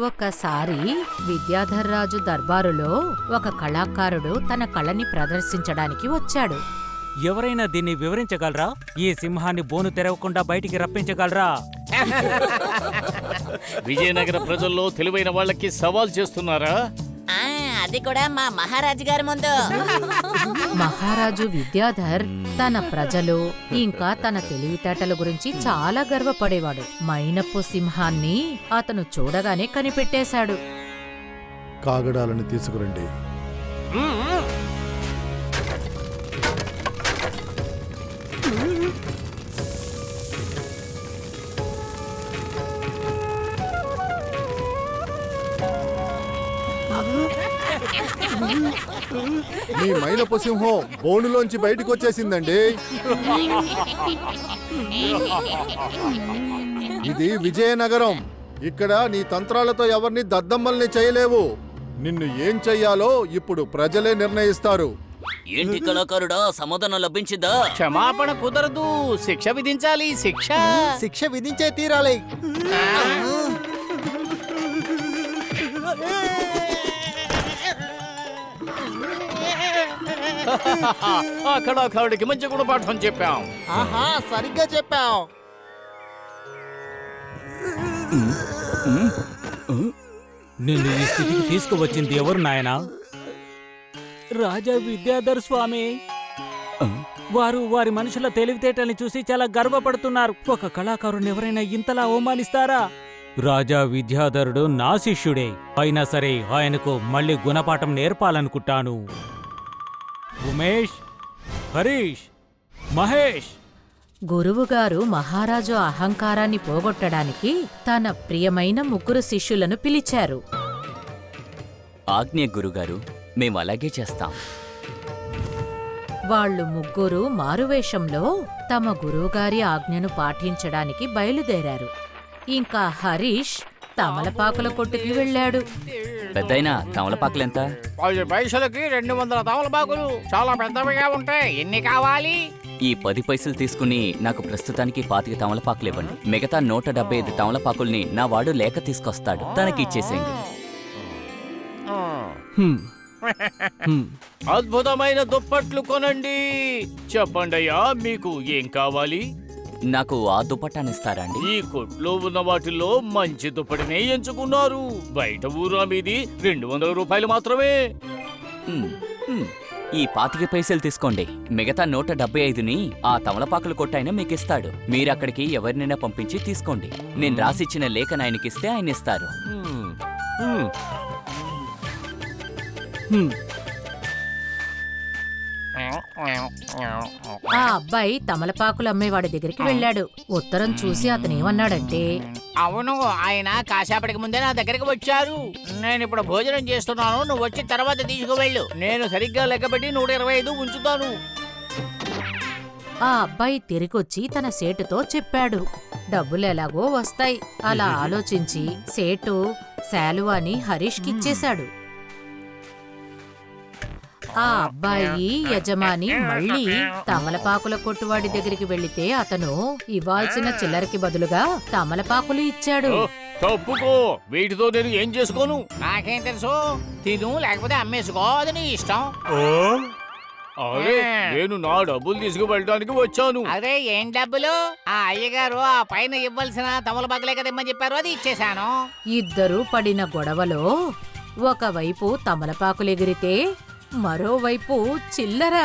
ఒకసారి విద్యాధర్ రాజు దర్బారులో ఒక కళాకారుడు తన కళని ప్రదర్శించడానికి వచ్చాడు. ఎవరైనా దీన్ని వివరించగలరా? ఈ సింహాన్ని బోను తెరవకుండా బయటికి రప్పించగలరా? విజయనగర ప్రజల్లో తెలివైన వాళ్ళకి సవాల్ చేస్తున్నారా? అది కూడా మా మహారాజు గారి ముందు. మహారాజు విద్యాధర్ తన ప్రజలు ఇంకా తన తెలివితేటల గురించి చాలా గర్వపడేవాడు. మైనపు సింహాన్ని అతను చూడగానే కనిపెట్టేశాడు. కాగడాలను తీసుకురండి. మీ మైనపు సింహం బోనులోంచి బయటకు వచ్చేసిందండి. ఇది విజయనగరం. ఇక్కడ నీ తంత్రాలతో ఎవరిని దద్దమ్మల్ని చేయలేవు. నిన్ను ఏం చెయ్యాలో ఇప్పుడు ప్రజలే నిర్ణయిస్తారు. ఏంటి కళాకారుడా, సమాధానం లభించిందా? క్షమాపణ కుదరదు, శిక్ష విధించాలి. శిక్ష విధించే తీరాలి. ఆ కళాకారుడికి మంచి గుణపాఠం చెప్పాం. ఆహా, సరిగ్గా చెప్పావు. నిన్ను ఈ స్థితికి తీసుకువచ్చింది ఎవరు నాయనా? రాజా విద్యాధర్ స్వామి. వారు వారి మనుషుల తెలివితేటల్ని చూసి చాలా గర్వపడుతున్నారు. ఒక కళాకారుని ఎవరైనా ఇంతలా అవమానిస్తారా? రాజా విద్యాధరుడు నా శిష్యుడే. అయినా సరే ఆయనకు మళ్ళీ గుణపాఠం నేర్పాలనుకుంటాను. ఉమేష్, హరీష్, మహేష్. గురువుగారు మహారాజు అహంకారాన్ని పోగొట్టడానికి తన ప్రియమైన ముగ్గురు శిష్యులను పిలిచారు. ఆజ్ఞ గురుగారు, మేము అలాగే చేస్తాం. వాళ్ళు ముగ్గురు మారువేషంలో తమ గురువుగారి ఆజ్ఞను పాటించడానికి బయలుదేరారు. ఇంకా హరీష్ తమలపాకుల కొట్టుకి వెళ్ళాడు. పెద్దయినా తమలపాకులెంత? 10 పైసలకి 200 తమలపాకులు. చాలా పెద్దవిగా ఉంటాయి. ఎన్ని కావాలి? ఈ 10 పైసలు తీసుకుని నాకు ప్రస్తుతానికి 25 తమలపాకులు ఇవ్వండి. మిగతా 175 తమలపాకుల్ని నా వాడు లేక తీసుకొస్తాడు, తనకి ఇచ్చేసేయండి. అద్భుతమైన దుప్పట్లు కొనండి. చెప్పండయ్యా, మీకు ఏం కావాలి? నాకు ఆ దుపట్టానిస్తారా అండి? ఈ కొట్లో ఉన్న వాటిల్లో మంచి దుప్పటినే ఎంచుకున్నారు. బయట ఊరా మీది 200 రూపాయలు మాత్రమే. ఈ 25 పైసలు తీసుకోండి. మిగతా 175ని ఆ తమలపాకులు కొట్టైనా మీకు ఇస్తాడు. మీరక్కడికి ఎవరినైనా పంపించి తీసుకోండి. నేను రాసిచ్చిన లేఖను ఆయనకిస్తే ఆయన ఇస్తారు. ఆ అబ్బాయి తమలపాకులు అమ్మేవాడి దగ్గరికి వెళ్ళాడు. ఉత్తరం చూసి అతనేమన్నాడంటే, అవును, ఆయన కాసేపటికి ముందే నా దగ్గరికి వచ్చారు. నేను ఇప్పుడు భోజనం చేస్తున్నాను, నువ్వు వచ్చి తర్వాత తీసుకువెళ్ళు. నేను సరిగ్గా లెక్కబెట్టి 125 ఉంచుతాను. ఆ అబ్బాయి తిరిగొచ్చి తన సేటుతో చెప్పాడు. డబ్బులెలాగో వస్తాయి. అలా ఆలోచించి సేటు శాలువాని హరీష్కిచ్చేశాడు. ఆ అబ్బాయి యజమాని మళ్ళీ తమలపాకుల కొట్టువాడి దగ్గరికి వెళితే అతను ఇవ్వాల్సిన చిల్లరకి బదులుగా తమలపాకులు ఇచ్చాడు. తప్పుకో, వీటితో నేను ఏం చేసుకోను? నాకేం తెలుసు, తిను లేకపోతే అమ్మేసుకో, అది నీ ఇష్టం. అరే, నేను నా డబ్బులు తీసుకువెళ్ళడానికి వచ్చాను. అదే ఏం డబ్బులు? ఆ అయ్యగారు ఆ పైన ఇవ్వాల్సిన తమలపాకులే కదా ఇమ్మని చెప్పారు, అది ఇచ్చేశాను. ఇద్దరూ పడిన గొడవలో ఒకవైపు తమలపాకులు ఎగిరితే మరోవైపు చిల్లర.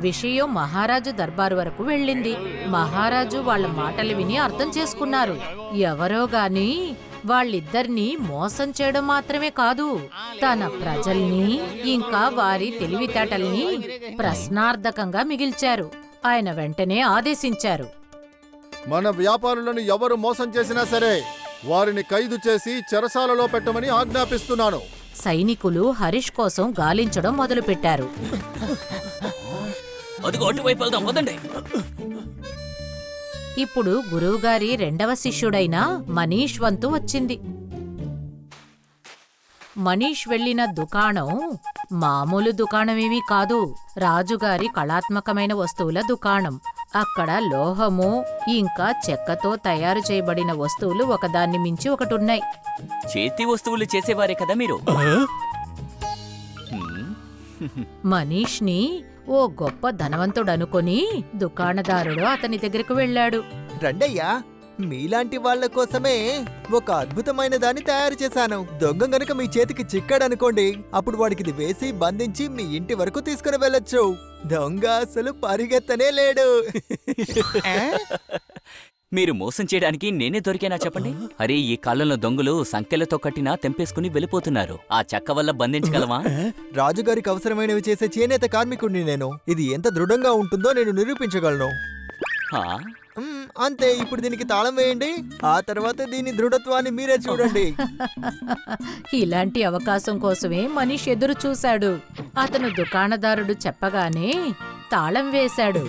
విషయం మహారాజు దర్బారు వరకు వెళ్ళింది. మహారాజు వాళ్ళ మాటలు విని అర్థం చేసుకున్నారు. ఎవరో గాని వాళ్ళిద్దరినీ మోసం చేయడం మాత్రమే కాదు, తన ప్రజల్ని ఇంకా వారి తెలివితేటల్ని ప్రశ్నార్థకంగా మిగిల్చారు. ఆయన వెంటనే ఆదేశించారు, మన వ్యాపారులను ఎవరు మోసం చేసినా సరే వారిని ఖైదు చేసి చెరసాలలో పెట్టమని ఆజ్ఞాపిస్తున్నాను. సైనికులు హరీష్ కోసం గాలించడం మొదలుపెట్టారు. ఇప్పుడు గురువుగారి రెండవ శిష్యుడైన మనీష్ వంతు వచ్చింది. మనీష్ వెళ్లిన దుకాణం మామూలు దుకాణమేమీ కాదు, రాజుగారి కళాత్మకమైన వస్తువుల దుకాణం. అక్కడ లోహము ఇంకా చెక్కతో తయారు చేయబడిన వస్తువులు ఒకదాన్ని మించి ఒకటున్నాయి. చేతి వస్తువులు చేసేవారే కదా మీరు? మనీష్ని ఓ గొప్ప ధనవంతుడనుకొని దుకాణదారుడు అతని దగ్గరకు వెళ్ళాడు. రండయ్యా, మీలాంటి వాళ్ళ కోసమే ఒక అద్భుతమైన దాన్ని తయారు చేశాను. దొంగ గనుక మీ చేతికి చిక్కాడనుకోండి, అప్పుడు వాడికి ఇది వేసి బంధించి మీ ఇంటి వరకు తీసుకుని వెళ్ళొచ్చు. దొంగ అసలు పరిగెత్తనే లేడు. మీరు మోసం చేయడానికి నేనే దొరికేనా చెప్పండి? అరే, ఈ కాలంలో దొంగలు సంకెళ్లతో కట్టినా తెంపేసుకుని వెళ్ళిపోతున్నారు. ఆ చెక్క వల్ల బంధించగలమా? రాజుగారికి అవసరమైనవి చేసే చేనేత కార్మికుడిని నేను. ఇది ఎంత దృఢంగా ఉంటుందో నేను నిరూపించగలను. ఆ? అంతే, ఇప్పుడు దీనికి తాళం వేయండి. ఆ తర్వాత దీని దృఢత్వాన్ని మీరే చూడండి. ఇలాంటి అవకాశం కోసమే మనీష్ ఎదురు చూశాడు. అతను దుకాణదారుడు చెప్పగానే తాళం వేశాడు.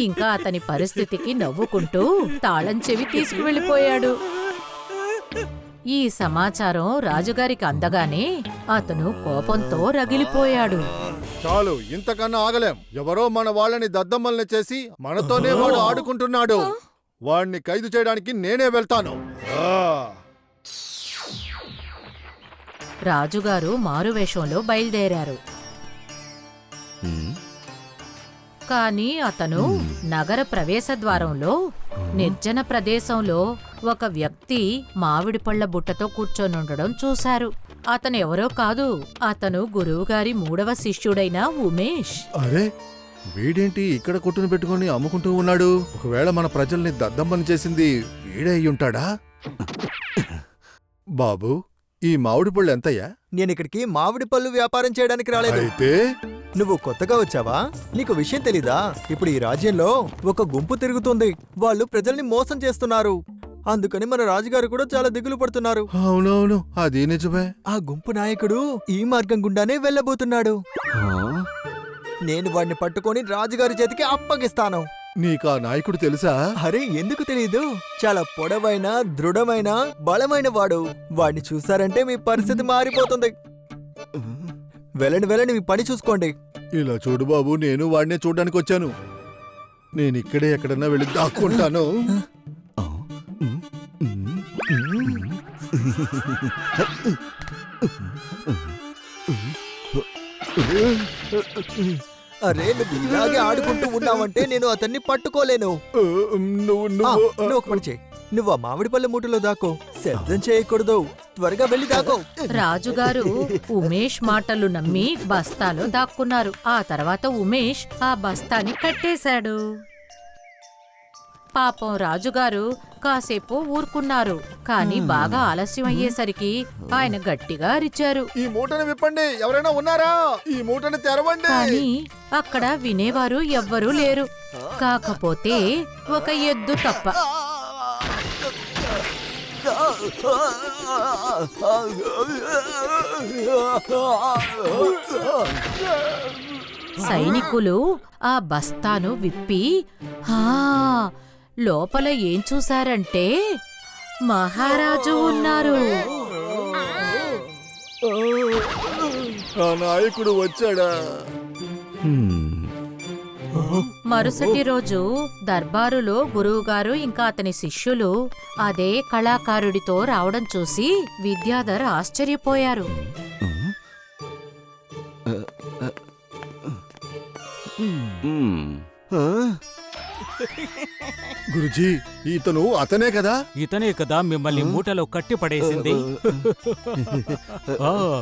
ఇంకా అతని పరిస్థితికి నవ్వుకుంటూ తాళం చెవి తీసుకువెళ్ళిపోయాడు. ఈ సమాచారం రాజుగారికి అందగానే అతను కోపంతో రగిలిపోయాడు. చాలు, ఇంతకన్నా ఆగలేం. ఎవరో మన వాళ్ళని దద్దమ్మల్ని చేసి మనతోనే వాడు ఆడుకుంటున్నాడు. వాడిని ఖైదు చేయడానికి నేనే వెళ్తాను. రాజుగారు మారువేషంలో బయలుదేరారు. కాని అతను నగర ప్రవేశ ద్వారంలో నిర్జన ప్రదేశంలో ఒక వ్యక్తి మామిడి పళ్ళ బుట్టతో కూర్చొనుండడం చూశారు. అతను ఎవరో కాదు, అతను గురువుగారి 3వ శిష్యుడైన ఉమేష్. అరే, వీడేంటి ఇక్కడ కొట్టును పెట్టుకుని అమ్ముకుంటూ ఉన్నాడు? ఒకవేళ మన ప్రజల్ని దద్దమ్మని చేసింది వీడే అయ్యుంటాడా? బాబు, ఈ మామిడి పళ్ళు ఎంతయ్యా? నేనిక్కడికి మామిడి పళ్ళు వ్యాపారం చేయడానికి రాలేదు. అయితే నువ్వు కొత్తగా వచ్చావా? నీకు విషయం తెలీదా? ఇప్పుడు ఈ రాజ్యంలో ఒక గుంపు తిరుగుతుంది. వాళ్ళు ప్రజల్ని మోసం చేస్తున్నారు. అందుకని మన రాజుగారు కూడా చాలా దిగులు పడుతున్నారు. అవునవును, అది నిజమే. ఆ గుంపు నాయకుడు ఈ మార్గం గుండానే వెళ్ళబోతున్నాడు. నేను వాడిని పట్టుకొని రాజుగారి చేతికి అప్పగిస్తాను. నీకా నాయకుడు తెలుసా? అరే, ఎందుకు తెలీదు? చాలా పొడవైన, దృఢమైన, బలమైన వాడు. వాడిని చూసారంటే మీ పరిస్థితి మారిపోతుంది. వెళ్ళండి వెళ్ళండి, మీ పని చూసుకోండి. ఇలా చూడు బాబు, నేను వాడినే చూడ్డానికి వచ్చాను. నేను ఇక్కడే ఎక్కడన్నా వెళ్ళి దాక్కుంటాను. అరే, నువ్వు ఇలాగే ఆడుకుంటూ ఉన్నావంటే నేను అతన్ని పట్టుకోలేను. నువ్వు ఒక పని చేయి, నువ్వు ఆ మామిడి పళ్ళ మూటలో దాకో. శబ్దం చేయకూడదు, త్వరగా వెళ్ళి దాకో. రాజుగారు ఉమేష్ మాటలు నమ్మి బస్తాలో దాక్కున్నారు. ఆ తర్వాత ఉమేష్ ఆ బస్తాని కట్టేశాడు. పాపం రాజుగారు కాసేపు ఊరుకున్నారు. కాని బాగా ఆలస్యం అయ్యేసరికి ఆయన గట్టిగా అరిచారు. ఈ మూటను విప్పండి, ఎవరైనా ఉన్నారా? ఈ మూటను తెరవండి. కానీ అక్కడ వినేవారు ఎవ్వరూ లేరు. కాకపోతే ఒక ఎద్దు తప్ప. సైనికులు ఆ బస్తాను విప్పి లోపల ఏం చూశారంటే మహారాజు ఉన్నారు. ఆ నాయకుడు వచ్చాడా? మరుసటి రోజు దర్బారులో గురువుగారు ఇంకా అతని శిష్యులు అదే కళాకారుడితో రావడం చూసి విద్యాధర్ ఆశ్చర్యపోయారు. గురుజీ, ఇతను అతనే కదా? ఇతనే కదా మిమ్మల్ని మూటలో కట్టి పడేసింది.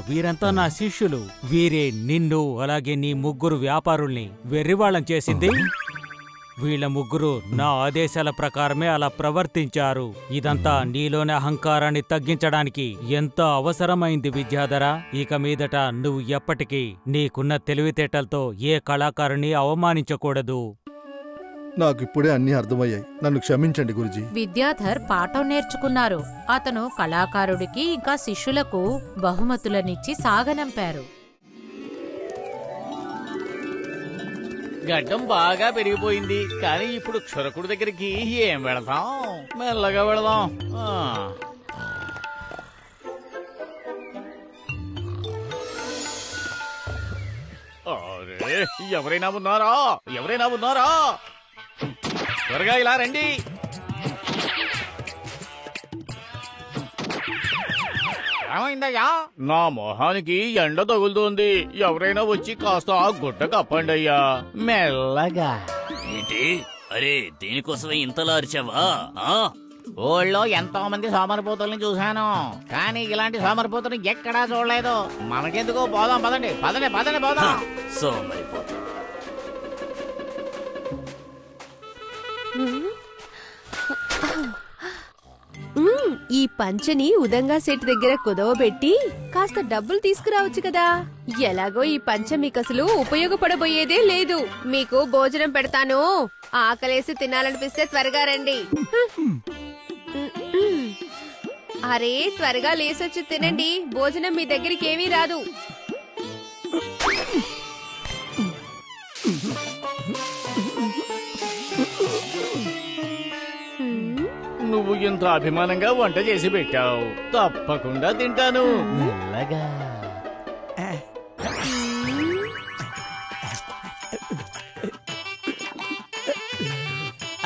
వీరంతా నా శిష్యులు. వీరే నిన్ను అలాగే నీ 3 వ్యాపారుల్ని వెర్రివాళ్ళం చేసింది. వీళ్ళ 3 నా ఆదేశాల ప్రకారమే అలా ప్రవర్తించారు. ఇదంతా నీలోని అహంకారాన్ని తగ్గించడానికి ఎంత అవసరమైంది విద్యాధర. ఇక మీదట నువ్వు ఎప్పటికీ నీకున్న తెలివితేటలతో ఏ కళాకారుని అవమానించకూడదు. నాకిప్పుడే అన్నీ అర్థమయ్యాయి. నన్ను క్షమించండి గురుజీ. విద్యాధర్ పాఠం నేర్చుకున్నారు. అతను కళాకారుడికి ఇంకా శిష్యులకు బహుమతులనిచ్చి సాగనంపారు. గడ్డం బాగా పెరిగిపోయింది. కానీ ఇప్పుడు క్షురకుడి దగ్గరికి ఏం వెళదాం? మెల్లగా వెళదాం. ఎవరైనా ఉన్నారా? ఎవరైనా ఉన్నారా? త్వరగా ఇలా రండి. ఏమైందయ్యా? నా మొహానికి ఎండ తగులుతోంది. ఎవరైనా వచ్చి కాస్త ఆ గుడ్డ కప్పండి అయ్యా, మెల్లగా. ఏంటి? అరే దీనికోసమే ఇంతలా అరిచావా? ఊళ్ళో ఎంతో మంది సోమరిపోతుల్ని చూశాను, కానీ ఇలాంటి సోమరిపోతుని ఎక్కడా చూడలేదు. మనకెందుకో పోదాం, పదండి పదండి పదండి పోదాం. సోమరిపోతు. ఈ పంచని ఉదంగా సెట్ దగ్గర కుదవబెట్టి కాస్త డబ్బులు తీసుకురావచ్చు కదా. ఎలాగో ఈ పంచ మీకు అసలు ఉపయోగపడబోయేదే లేదు. మీకు భోజనం పెడతాను, ఆకలేసి తినాలనిపిస్తే త్వరగా రండి. అరే త్వరగా లేసొచ్చి తినండి, భోజనం మీ దగ్గరికి ఏమీ రాదు. నువ్వు ఇంత అభిమానంగా వంట చేసి పెట్టావు, తప్పకుండా తింటాను, మెల్లగా.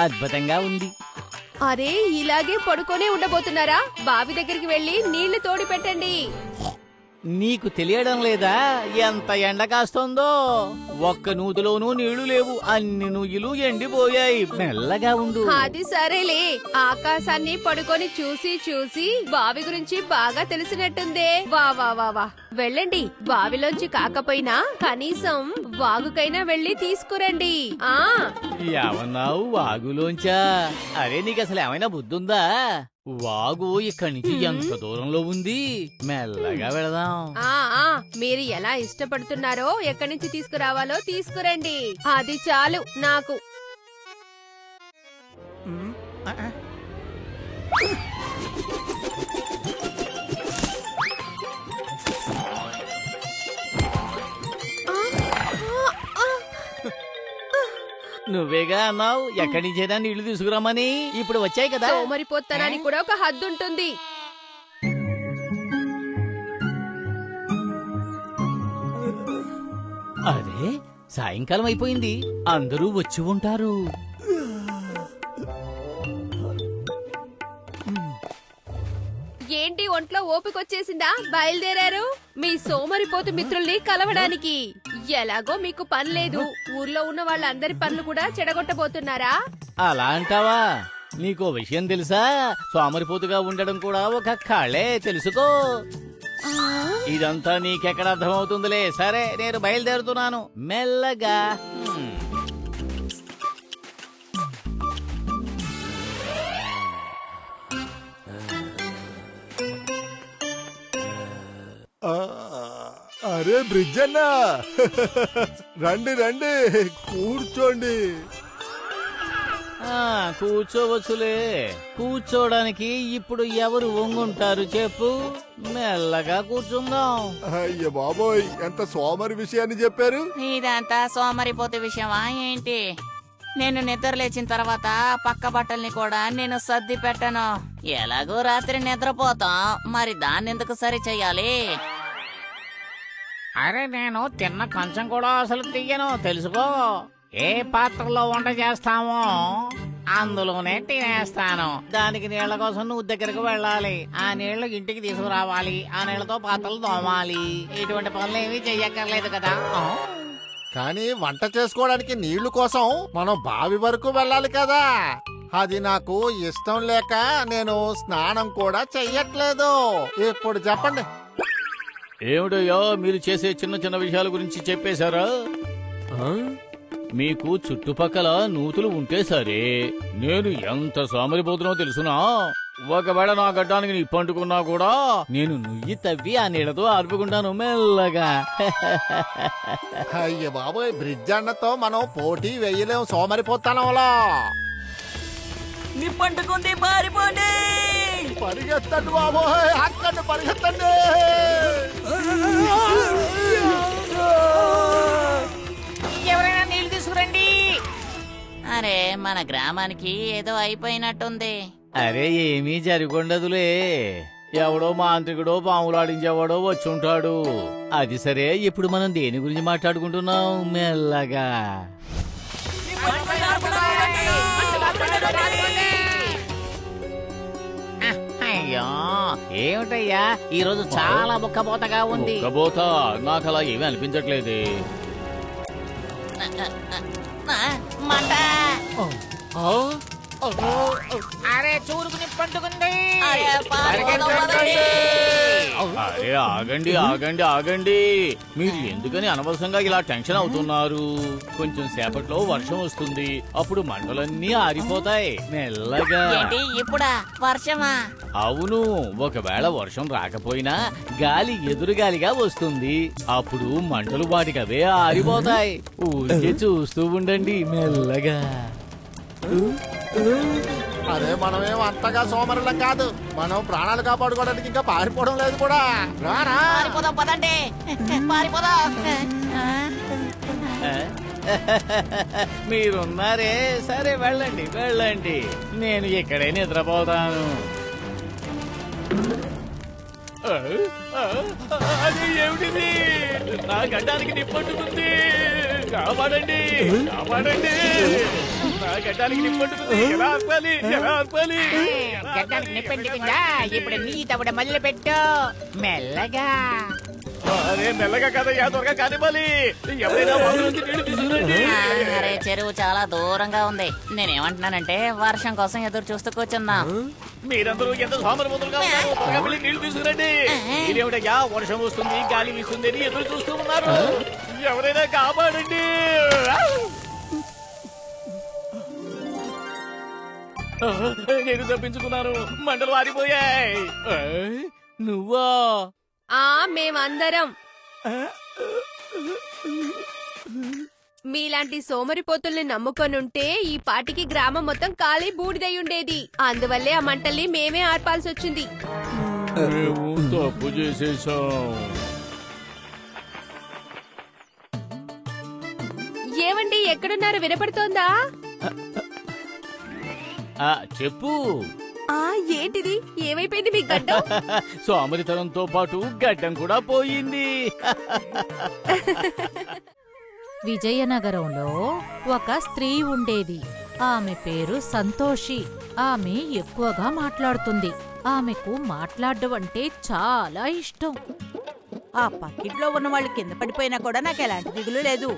అద్భుతంగా ఉంది. అరే ఇలాగే పడుకొనే ఉండబోతున్నారా? బావి దగ్గరికి వెళ్లి నీళ్లు తోడి పెట్టండి. నీకు తెలియడం లేదా ఎంత ఎండ కాస్తుందో? ఒక్క నూతిలోనూ నీళ్లు లేవు, అన్ని నుయ్యలు ఎండిపోయాయి. మెల్లగా ఉండు. అది సరేలే, ఆకాశాన్ని పడుకొని చూసి చూసి బావి గురించి బాగా తెలిసినట్టుందే. వా వా వా వా, వెళ్ళండి. బావిలోంచి కాకపోయినా కనీసం వాగుకైనా వెళ్లి తీసుకురండి. ఆ ఏమన్నావు? వాగులోంచా? అరే నీకు అసలు ఏమైనా బుద్ధుందా? వాగు ఇక్కడి నుంచి ఎంత దూరంలో ఉంది? మెల్లగా వెళదాం. మీరు ఎలా ఇష్టపడుతున్నారో ఎక్కడి నుంచి తీసుకురావాలో తీసుకురండి. అది చాలు నాకు. నువ్వేగా అన్నావు ఎక్కడి నుంచైనా నీళ్లు తీసుకురామని. ఇప్పుడు వచ్చాయి కదా. సోమరిపోతనానికి కూడా ఒక హద్దు ఉంటుంది. అరే సాయంకాలం అయిపోయింది, అందరూ వచ్చి ఉంటారు. ఏంటి ఒంట్లో ఓపికొచ్చేసిందా? బయలుదేరారు మీ సోమరిపోతు మిత్రుల్ని కలవడానికి. ఎలాగో మీకు పని లేదు, ఊర్లో ఉన్న వాళ్ళందరి పనులు కూడా చెడగొట్టబోతున్నారా? అలా అంటావా? నీకో విషయం తెలుసా? సోమరిపోతుగా ఉండడం కూడా ఒక కళే, తెలుసుకో. ఇదంతా నీకెక్కడ అర్థమవుతుందిలే. సరే నేను బయలుదేరుతున్నాను, మెల్లగా. అరే బ్రిడ్జ్ అన్నా, రండి రండి, కూర్చోండి. కూర్చోవచ్చులే. కూర్చోడానికి ఇప్పుడు ఎవరు వంగుంటారు చెప్పు? మెల్లగా కూర్చుందాం. అయ్య బాబోయ్, ఎంత సోమరి విషయాన్ని చెప్పారు. ఇదంతా సోమరిపోతే విషయమా ఏంటి? నేను నిద్ర లేచిన తర్వాత పక్క బట్టల్ని కూడా నేను సర్ది పెట్టను. ఎలాగో రాత్రి నిద్రపోతాం, మరి దాన్ని ఎందుకు సరి చెయ్యాలి? అరే నేను తిన్న కొంచెం కూడా అసలు తీయను, తెలుసుకో. ఏ పాత్రలో వంట చేస్తామో అందులోనే తినేస్తాను. దానికి నీళ్ల కోసం నువ్వు దగ్గరకు వెళ్ళాలి, ఆ నీళ్లు ఇంటికి తీసుకురావాలి, ఆ నీళ్లతో పాత్రలు తోమాలి. ఇటువంటి పనులు ఏమీ చెయ్యక్కర్లేదు కదా. కానీ వంట చేసుకోవడానికి నీళ్లు కోసం మనం బావి వరకు వెళ్ళాలి కదా. అది నాకు ఇష్టం లేక నేను స్నానం కూడా చెయ్యట్లేదు. ఇప్పుడు చెప్పండి. ఏమిటయ్యా మీరు చేసే చిన్న చిన్న విషయాల గురించి చెప్పేశారా? మీకు చుట్టుపక్కల నూతులు ఉంటే సరే, నేను ఎంత సోమరిపోతున్నో తెలుసునా? ఒకవేళ నా గడ్డానికి నీ పండుకున్నా కూడా నేను నుయ్యి తవ్వి ఆ నీళ్లతో ఆర్పుకుంటాను, మెల్లగా. అయ్య బాబోయ్, బ్రిడ్జ్ అన్నతో మనం పోటీ వెయ్యలేం సోమరిపోతానంలో. నిప్పంటుకుంది, పారిపోండి. పరిగెత్తండి బాబోయ్, అక్కడ పరిగెత్తండి. ఎవరైనా నీళ్లు తీసుకురండి. అరే మన గ్రామానికి ఏదో అయిపోయినట్టుంది. అరే ఏమీ జరుగుండదులే. ఎవడో మాంత్రికుడో పాములాడించేవాడో వచ్చి ఉంటాడు. అది సరే, ఇప్పుడు మనం దేని గురించి మాట్లాడుకుంటున్నాం? మెల్లగా అయ్యో ఏమిటయ్యా ఈ రోజు చాలా బుక్కబోతగా ఉంది. ఒక్కబోతా నాకు అలా ఏమీ అనిపించట్లేదే. మంట అరే చూరుకు నిప్పంటుకుంది. అరే, పారిపోదాం పదండి. అరే ఆగండి ఆగండి ఆగండి, మీరు ఎందుకని అనవసరంగా ఇలా టెన్షన్ అవుతున్నారు? కొంచెం సేపట్లో వర్షం వస్తుంది, అప్పుడు మంటలన్నీ ఆరిపోతాయి. మెల్లగా. ఏంటి ఇప్పుడా వర్షమా? అవును, ఒకవేళ వర్షం రాకపోయినా గాలి ఎదురుగాలిగా వస్తుంది, అప్పుడు మంటలు వాటికవే ఆరిపోతాయి. ఊరికే చూస్తూ ఉండండి మెల్లగా. అరే మనమేం అంతగా సోమరులం కాదు. మనం ప్రాణాలు కాపాడుకోవడానికి ఇంకా పారిపోవడం లేదు కూడా. రారా పారిపోదాం పదండి, పారిపోదాం. మీరున్నారే, సరే వెళ్ళండి వెళ్ళండి, నేను ఇక్కడే నిద్రపోతాను. అది ఏమిటిది? నా గడ్డానికి నిప్పంటుకుంది, కాపాడండి కాపాడండి, నా గడ్డానికి నిప్పంటుకుంది. ఎలా ఆర్పాలి ఎలా ఆర్పాలి? గడ్డానికి నిప్పంటుకుందా? ఇప్పుడు నీ తవిడ మొదలు పెట్టు మెల్లగా. అరే మెల్లగా కదయ్యా, త్వరగా కానివ్వాలి. ఎవరైనా వాగులో నుంచి నీళ్లు తీసుకురండి. అరే చెరువు చాలా దూరంగా ఉంది. నేనేమంటున్నానంటే వర్షం కోసం ఎదురు చూస్తూ కూర్చుందాం. మీరందరూ ఎంత సోమరిపోతులుగా ఉన్నారు, త్వరగా వెళ్ళి నీళ్లు తీసుకురండి. మీరేమిటయ్యా, వర్షం వస్తుంది గాలి వీస్తుంది అని ఎదురు చూస్తూ ఉన్నారు. ఎవరైనా కాపాడండి. నేను తప్పించుకున్నాను, మంటలు ఆరిపోయాయి. నువ్వా? మేమందరం మీలాంటి సోమరిపోతుల్ని నమ్ముకొనుంటే ఈ పాటికి గ్రామం మొత్తం ఖాళీ బూడిదై ఉండేది. అందువల్లే ఆ మంటల్ని మేమే ఆర్పాల్సి వచ్చింది. మేము తప్పు చేసేసాం. ఏవండి ఎక్కడున్నారు? వినపడుతోందా? చెప్పు. ఏంటిది? ఏమైపోయింది మీ గడ్డం? సోమరితనంతో పాటు గడ్డం కూడా పోయింది. విజయనగరంలో ఒక స్త్రీ ఉండేది. ఆమె పేరు సంతోషి. ఆమె ఎక్కువగా మాట్లాడుతుంది. ఆమెకు మాట్లాడడం అంటే చాలా ఇష్టం. ఆ పక్కింట్లో ఉన్న వాళ్ళు కింద పడిపోయినా కూడా నాకు ఎలాంటి దిగులు లేదు.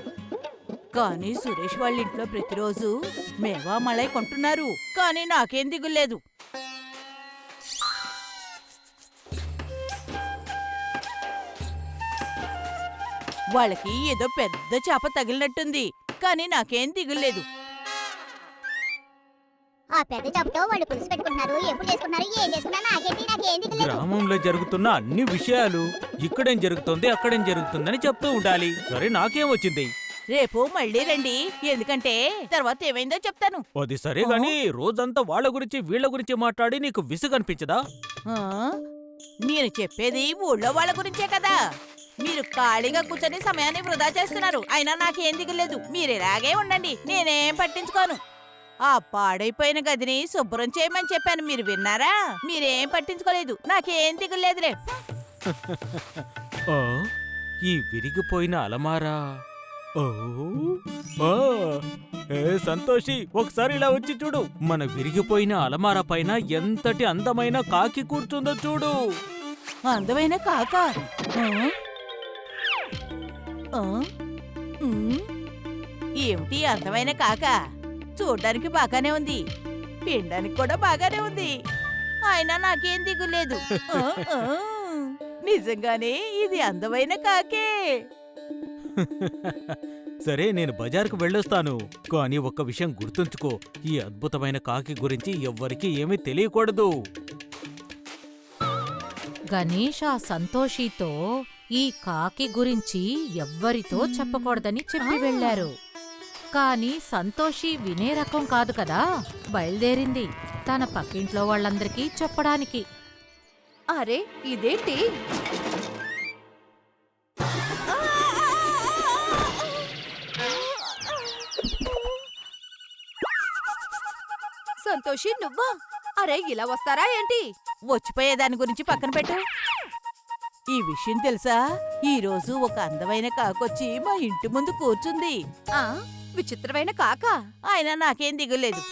కానీ సురేష్ వాళ్ళ ఇంట్లో ప్రతిరోజు మేవా మలై కొంటున్నారు, కానీ నాకేం దిగులు లేదు. వాళ్ళకి ఏదో పెద్ద చేప తగిలినట్టుంది, కానీ నాకేం దిగులేదు. ఆ పెద్ద చేపతో వాళ్ళు పులుసు పెట్టుకుంటున్నారు. ఎప్పుడు చేసుకున్నారు, ఏం చేసుకున్నారు, నాకేం దిగులేదు. గ్రామంలో జరుగుతున్న అన్ని విషయాలు ఇక్కడేం జరుగుతుంది అక్కడేం జరుగుతుందని చెప్తూ ఉండాలి. సరే నాకేం వచ్చింది? రేపు మళ్ళీ రండి, ఎందుకంటే తర్వాత ఏమైందో చెప్తాను. అది సరే గాని రోజంతా వాళ్ళ గురించి వీళ్ళ గురించి మాట్లాడి నీకు విసుగనిపించదా? ఆ? నేను చెప్పేది ఊళ్ళో వాళ్ళ గురించే కదా. మీరు ఖాళీగా కూర్చొని సమయాన్ని వృధా చేస్తున్నారు. అయినా నాకేం దిగులేదు. మీరు ఇలాగే ఉండండి, నేనేం పట్టించుకోను. ఆ పాడైపోయిన గదిని శుభ్రం చేయమని చెప్పాను, మీరు విన్నారా? మీరేం పట్టించుకోలేదు, నాకేం దిగులేదులే. ఆ, ఈ విరిగిపోయిన అలమారా. ఓ, ఆ, సంతోషి, ఒకసారి ఇలా వచ్చి చూడు. మన విరిగిపోయిన అలమారా పైన ఎంతటి అందమైన కాకి కూర్చుందో చూడు. అందమైన కాక? ఏమిటి అందమైన కాక? చూడ్డానికి బాగానే ఉంది, తినడానికి కూడా బాగానే ఉంది, అయినా నాకేం దిగులేదు. నిజంగానే ఇది అందమైన కాకే. సరే, నేను బజార్కు వెళ్ళొస్తాను. కానీ ఒక్క విషయం గుర్తుంచుకో, ఈ అద్భుతమైన కాకి గురించి ఎవ్వరికీ ఏమీ తెలియకూడదు. గణేష్ ఆ సంతోషితో ఈ కాకి గురించి ఎవ్వరితో చెప్పకూడదని చెప్పి వెళ్లారు. కాని సంతోషి వినే రకం కాదు కదా. బయలుదేరింది తన పక్కింట్లో వాళ్ళందరికీ చెప్పడానికి. అరే ఇదేంటి? సంతోషి నువ్వా? అరే ఇలా వస్తారా ఏంటి? వచ్చిపోయే దాని గురించి పక్కన పెట్టు. ఈ విషయం తెలుసా? ఈ రోజు ఒక అందమైన కాకొచ్చి మా ఇంటి ముందు కూర్చుంది. విచిత్రమైన కాక. అయినా నాకేం దిగులేదు.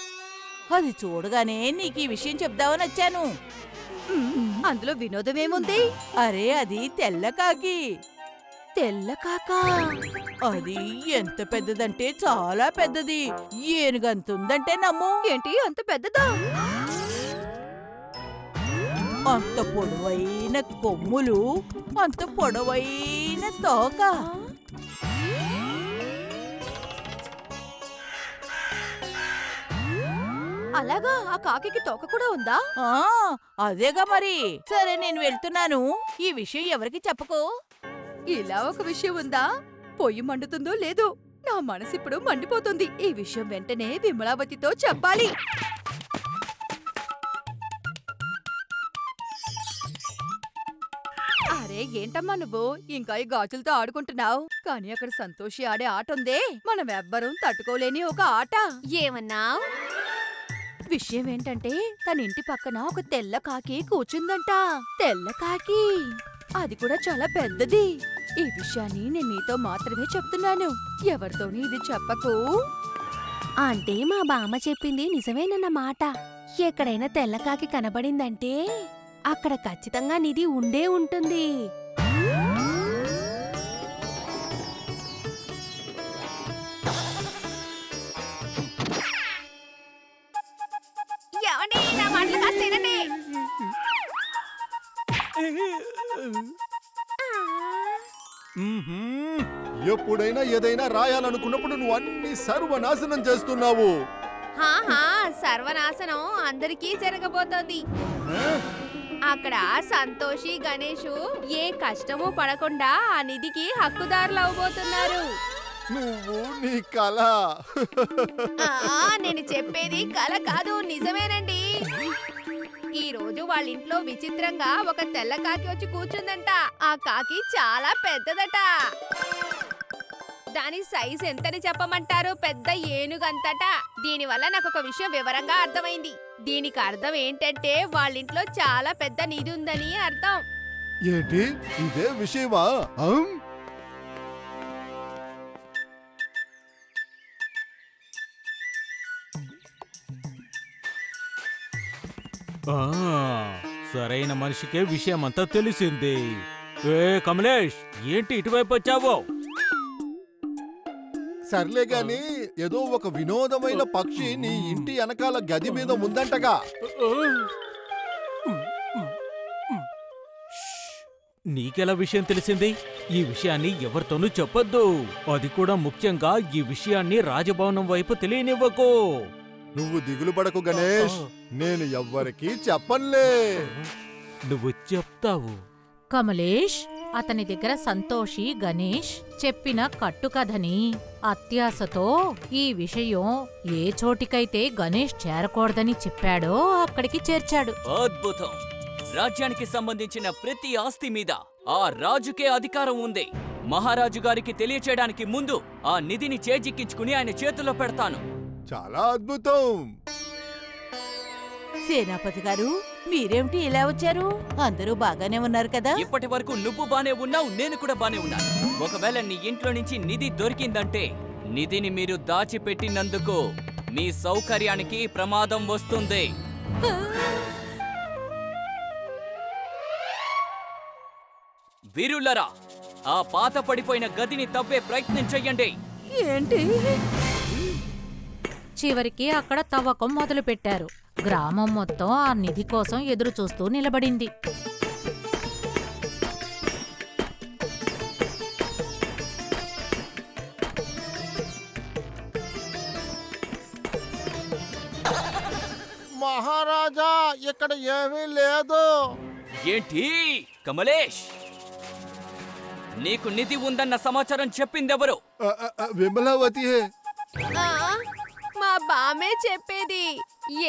అది చూడగానే నీకు ఈ విషయం చెప్దామని వచ్చాను. అందులో వినోదమేముంది? అరే, అది తెల్ల కాకి. తెల్ల కాక. అది ఎంత పెద్దదంటే చాలా పెద్దది. ఏనుగంతుందంటే నమ్ము. ఏంటి అంత పెద్దదా? అంత పొడవైన కొమ్ములు, అంత పొడవైన తోక. అలాగా? ఆ కాకి తోక కూడా ఉందా? అదేగా మరి. సరే, నేను వెళ్తున్నాను. ఈ విషయం ఎవరికి చెప్పకు. ఇలా ఒక విషయం ఉందా? పొయ్యి మండుతుందో లేదో నా మనసిప్పుడు మండిపోతుంది. ఈ విషయం వెంటనే విమలావతితో చెప్పాలి. అరే ఏంటమ్మా నువ్వు ఇంకా ఈ గాజులతో ఆడుకుంటున్నావు? కానీ అక్కడ సంతోషి ఆడే ఆట ఉందే, మనం ఎవ్వరం తట్టుకోలేని ఒక ఆట. ఏమన్నా? విషయం ఏంటంటే తన ఇంటి పక్కన ఒక తెల్ల కాకి కూర్చుందంట. తెల్ల కాకి, అది కూడా చాలా పెద్దది. ఈ విషయాన్ని నేను నీతో మాత్రమే చెప్తున్నాను, ఎవరితోని ఇది చెప్పకు. అంటే మా బామ్మ చెప్పింది నిజమేనన్నమాట. ఎక్కడైనా తెల్లకాకి కనబడిందంటే అక్కడ ఖచ్చితంగా నిధి ఉండే ఉంటుంది. ఎప్పుడైనా ఏదైనా రాయాలనుకున్నప్పుడు నువ్వు అన్ని సర్వనాశనం చేస్తున్నావు. సర్వనాశనం అందరికీ జరగబోతోంది. అక్కడ సంతోషి, గణేషు ఏ కష్టమూ పడకుండా ఆ నిధికి హక్కుదారులు అవబోతున్నారు. నువ్వు నీ కళ. నేను చెప్పేది కల కాదు, నిజమేనండి. ఈ రోజు వాళ్ళ ఇంట్లో విచిత్రంగా ఒక తెల్ల కాకి వచ్చి కూర్చుందంట. ఆ కాకి చాలా పెద్దదట. దాని సైజ్ ఎంతని చెప్పమంటారు? పెద్ద ఏనుగంతట. దీనివల్ల నాకు ఒక విషయం వివరంగా అర్థమైంది. దీనికి అర్థం ఏంటంటే వాళ్ళింట్లో చాలా పెద్ద నిధి ఉందని అర్థం. ఏంటి ఇదే విషయమా? సరైన మనిషికే విషయమంతా తెలిసింది. ఏ కమలేష్, ఏంటి ఇటువైపు వచ్చావో? సర్లే గాని ఏదో ఒక వినోదమైన పక్షి నీ ఇంటి వెనకాల గది మీద ఉందంటగా. నీకెలా విషయం తెలిసింది? ఈ విషయాన్ని ఎవరితోనూ చెప్పొద్దు. అది కూడా ముఖ్యంగా ఈ విషయాన్ని రాజభవనం వైపు తెలియనివ్వకు. నువ్వు దిగులు పడకు గణేష్, నేను ఎవ్వరికీ చెప్పనులే. నువ్వు చెప్తావు. కమలేష్, అతని దగ్గర సంతోషి, గణేష్ చెప్పిన కట్టుకథని అత్యాశతో ఈ విషయం ఏ చోటికైతే గణేష్ చేరకూడదని చెప్పాడో అక్కడికి చేర్చాడు. అద్భుతం! రాజ్యానికి సంబంధించిన ప్రతి ఆస్తి మీద ఆ రాజుకే అధికారం ఉంది. మహారాజు గారికి తెలియచేయడానికి ముందు ఆ నిధిని చేజిక్కించుకుని ఆయన చేతుల్లో పెడతాను. చాలా అద్భుతం. సేనాపతి గారు, మీరేమిటి ఇలా వచ్చారు? అందరూ బాగానే ఉన్నారు కదా? ఇప్పటి వరకు నువ్వు బానే ఉన్నావు, నేను కూడా బానే ఉన్నాను. ఒకవేళ నీ ఇంట్లో నుంచి నిధి దొరికిందంటే నిధిని మీరు దాచిపెట్టినందుకు మీ సౌకర్యానికి ప్రమాదం వస్తుంది. వీరులరా, ఆ పాత పడిపోయిన గదిని తవ్వే ప్రయత్నం చెయ్యండి. ఏంటి? చివరికి అక్కడ తవ్వకం మొదలుపెట్టారు. గ్రామం మొత్తం ఆ నిధి కోసం ఎదురు చూస్తూ నిలబడింది. మహారాజా, ఇక్కడ ఏమీ లేదు. ఏంటి కమలేష్, నీకు నిధి ఉందన్న సమాచారం చెప్పిందెవరు? విమలావతి. మా బామే చెప్పేది.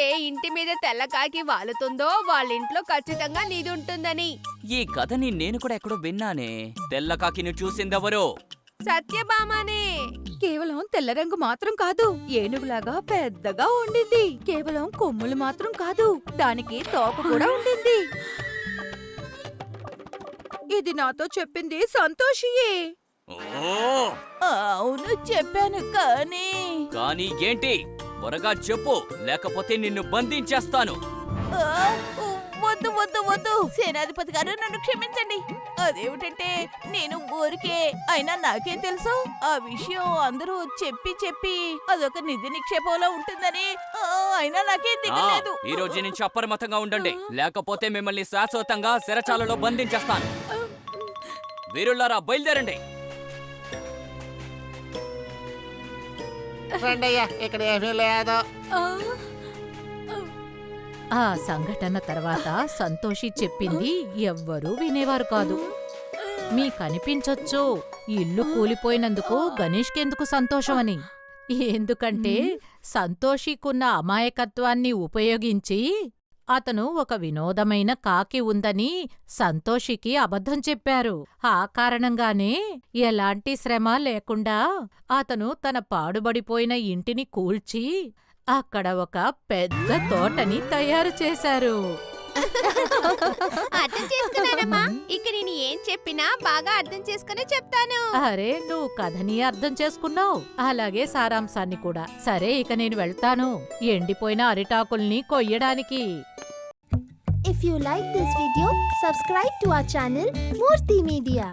ఏ ఇంటి మీద తెల్లకాకి వాలుతుందో వాళ్ళింట్లో ఖచ్చితంగా నిధి ఉంటుందని. ఈ కథని నేను కూడా ఎక్కడో విన్నానే. తెల్లకాకిని చూసిందెవరు? సత్యభామనే. కేవలం తెల్ల రంగు మాత్రం కాదు, ఏనుగులాగా పెద్దగా ఉండింది. కేవలం కొమ్ములు మాత్రం కాదు, దానికి తోక కూడా ఉండింది. ఇది నాతో చెప్పింది సంతోషియే. అవును చెప్పాను కానీ కానీ ఏంటి? త్వరగా చెప్పు, లేకపోతే నిన్ను బంధించేస్తాను. ఆ, వద్దు వద్దు వద్దు సేనాధిపతి గారు, నన్ను క్షమించండి. అదేమిటంటే నేను ఊరికే, అయినా నాకేం తెలుసు? ఆ విషయం అందరూ చెప్పి చెప్పి అదొక నిధి నిక్షేపంలో ఉంటుందని. అయినా నాకేం దిగలేదు. ఈ రోజు నుంచి అప్రమత్తంగా ఉండండి, లేకపోతే మిమ్మల్ని శాశ్వతంగా శిరచాలలో బంధించేస్తాను. వీరులారా, బయలుదేరండి. రండయ్యా, ఇక్కడ ఏమీ లేదు. ఆ సంఘటన తర్వాత సంతోషి చెప్పింది ఎవ్వరూ వినేవారు కాదు. మీకనిపించొచ్చు ఇల్లు కూలిపోయినందుకు గణేష్కెందుకు సంతోషమని. ఎందుకంటే సంతోషికున్న అమాయకత్వాన్ని ఉపయోగించి అతను ఒక వినోదమైన కాకి ఉందని సంతోషికి అబద్ధం చెప్పారు. ఆ కారణంగానే ఎలాంటి శ్రమ లేకుండా అతను తన పాడుబడిపోయిన ఇంటిని కూల్చి అక్కడ ఒక పెద్ద తోటని తయారు చేశారు. అర్థం చేసుకున్నానమ్మా. ఇక నేను ఏం చెప్పినా బాగా అర్థం చేసుకునే చెప్తాను. అరే, నువ్వు కథని అర్థం చేసుకున్నావు, అలాగే సారాంశాన్ని కూడా. సరే, ఇక నేను వెళ్తాను ఎండిపోయిన అరిటాకుల్ని కొయ్యడానికి. If you like this video, subscribe to our channel Murthy Media.